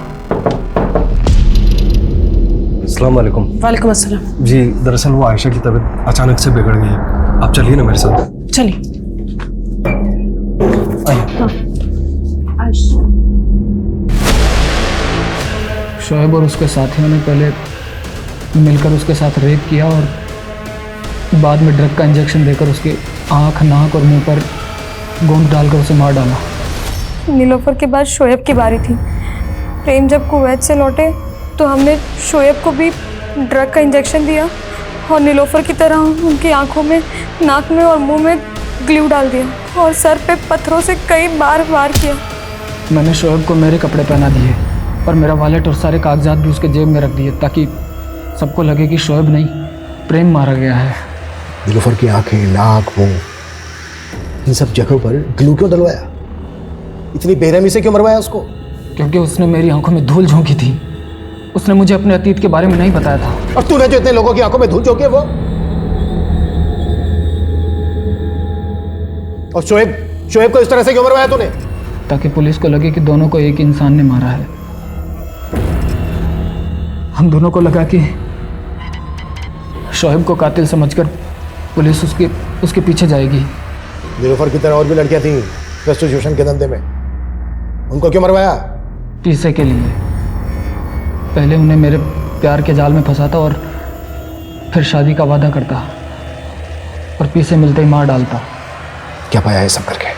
अस्सलाम वालेकुम। वालेकुम अस्सलाम। जी, दरअसल वो आयशा की तबीयत अचानक से बिगड़ गई है। आप चलिए ना मेरे साथ। चलिए। शोएब और उसके साथियों ने पहले मिलकर उसके साथ रेप किया और बाद में ड्रग का इंजेक्शन देकर उसकी आँख, नाक और मुंह पर गोंद डालकर उसे मार डाला। नीलोफर के बाद शोएब की बारी थी। प्रेम जब कुवैत से लौटे तो हमने शोएब को भी ड्रग का इंजेक्शन दिया और नीलोफर की तरह उनकी आंखों में, नाक में और मुंह में ग्लू डाल दिया और सर पे पत्थरों से कई बार वार किया। मैंने शोएब को मेरे कपड़े पहना दिए और मेरा वॉलेट और सारे कागजात भी उसके जेब में रख दिए ताकि सबको लगे कि शोएब नहीं, प्रेम मारा गया है। नीलोफर की आंखें, नाक, मुंह, इन सब जगहों पर ग्लू क्यों डलवाया? इतनी बेरहमी से क्यों मरवाया उसको? क्योंकि उसने मेरी आंखों में धूल झोंकी थी। उसने मुझे अपने अतीत के बारे में नहीं बताया था। और तूने जो इतने लोगों की आंखों में धूल झोंकी है वो? और शोएब को इस तरह से क्यों मरवाया तूने? ताकि पुलिस को लगे कि दोनों को एक इंसान ने मारा है। हम दोनों को लगा कि शोएब को कातिल समझकर पुलिस उसके पीछे जाएगी। नीलोफर की तरह और भी लड़कियां थीं प्रोस्टिट्यूशन के धंधे में, उनको क्यों मरवाया? पैसे के लिए। पहले उन्हें मेरे प्यार के जाल में फंसाता और फिर शादी का वादा करता और पैसे मिलते ही मार डालता। क्या पाया है सब करके?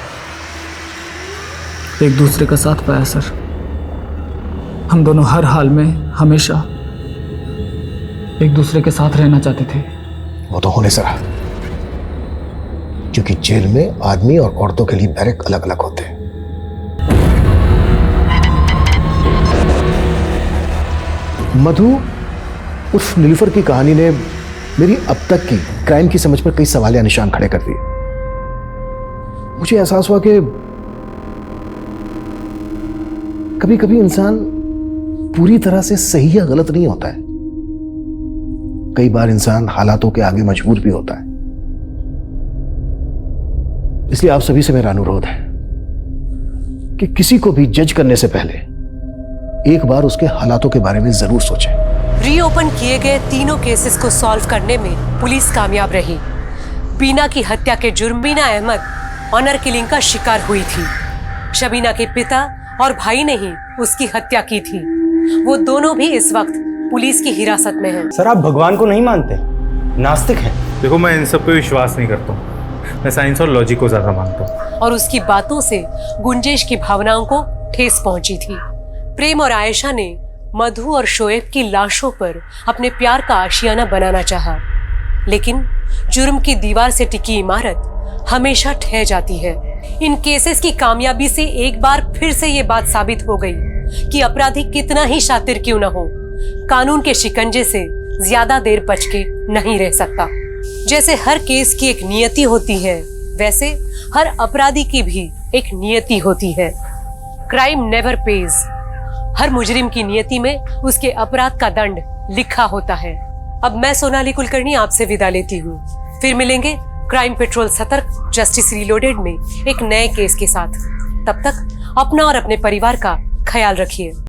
एक दूसरे का साथ पाया सर। हम दोनों हर हाल में हमेशा एक दूसरे के साथ रहना चाहते थे। वो तो होने से रहा, क्योंकि जेल में आदमी और औरतों के लिए बैरक अलग अलग होते हैं। मधु उर्फ नीलोफर की कहानी ने मेरी अब तक की क्राइम की समझ पर कई सवाल या निशान खड़े कर दिए। मुझे एहसास हुआ कि कभी कभी इंसान पूरी तरह से सही या गलत नहीं होता है। कई बार इंसान हालातों के आगे मजबूर भी होता है। इसलिए आप सभी से मेरा अनुरोध है कि किसी को भी जज करने से पहले एक बार उसके हालातों के बारे में जरूर सोचें। रीओपन किए गए तीनों केसेस को सॉल्व करने में पुलिस कामयाब रही। बीना की हत्या के जुर्म बीना अहमद ऑनर किलिंग का शिकार हुई थी। शबीना के पिता और भाई ने ही उसकी हत्या की थी। वो दोनों भी इस वक्त पुलिस की हिरासत में हैं। सर आप भगवान को नहीं मानते, नास्तिक हैं। देखो मैं इन सब पे विश्वास नहीं करता हूँ, मैं साइंस और लॉजिक को ज्यादा मानता हूँ। और उसकी बातों से गुंजेश की भावनाओं को ठेस पहुंची थी। प्रेम और आयशा ने मधु और शोएब की लाशों पर अपने प्यार का आशियाना बनाना चाहा, लेकिन जुर्म की दीवार से टिकी इमारत हमेशा ठह जाती है। इन केसेस की कामयाबी से एक बार फिर से ये बात साबित हो गई कि अपराधी कितना ही शातिर क्यों न हो, कानून के शिकंजे से ज्यादा देर बच के नहीं रह सकता। जैसे हर केस की एक नियति होती है, वैसे हर अपराधी की भी एक नियति होती है। Crime never page. हर मुजरिम की नियति में उसके अपराध का दंड लिखा होता है। अब मैं सोनाली कुलकर्णी आपसे विदा लेती हूँ। फिर मिलेंगे क्राइम पेट्रोल सतर्क जस्टिस रीलोडेड में एक नए केस के साथ। तब तक अपना और अपने परिवार का ख्याल रखिए।